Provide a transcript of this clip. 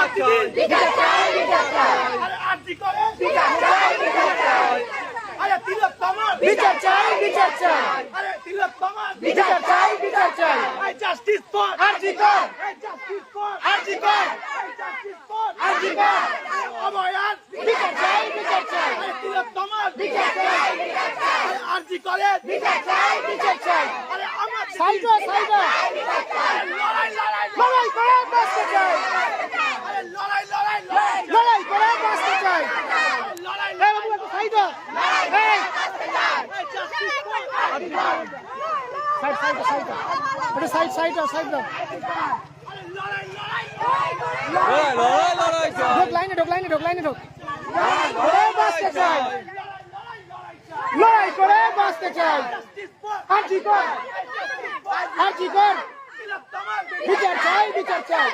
বিচার চাই বিচার চাই আরে আরজি করে বিচার চাই বিচার চাই আরে তিলোত্তমা বিচার চাই বিচার চাই আরে তিলোত্তমা বিচার চাই বিচার চাই আই জাস্টিস ফর আরজি কর আই জাস্টিস ফর আরজি কর আই জাস্টিস ফর আরজি কর অভয়ার বিচার চাই বিচার চাই আরে তিলোত্তমা বিচার চাই বিচার চাই আরে আরজি করে বিচার চাই বিচার চাই আরে আমার সাইডা সাইডা লড়াই লড়াই লড়াই করে বাঁচতে চাই আরে লড়াই লড়াই লড়াই করে বাঁচতে চাই লড়াই এই বাবু একটু সাইডা এই বাঁচতে চাই এই জাস্টিস ফর আরজি কর সাইড সাইড সাইড এটা সাইড সাইড সাইড আরে লড়াই লড়াই লড়াই লড়াই ঢোক লাইনে ঢোক করে বাঁচতে চাই লড়াই করে বাঁচতে চাই আরজি কর বিচার চাই বিচার চাই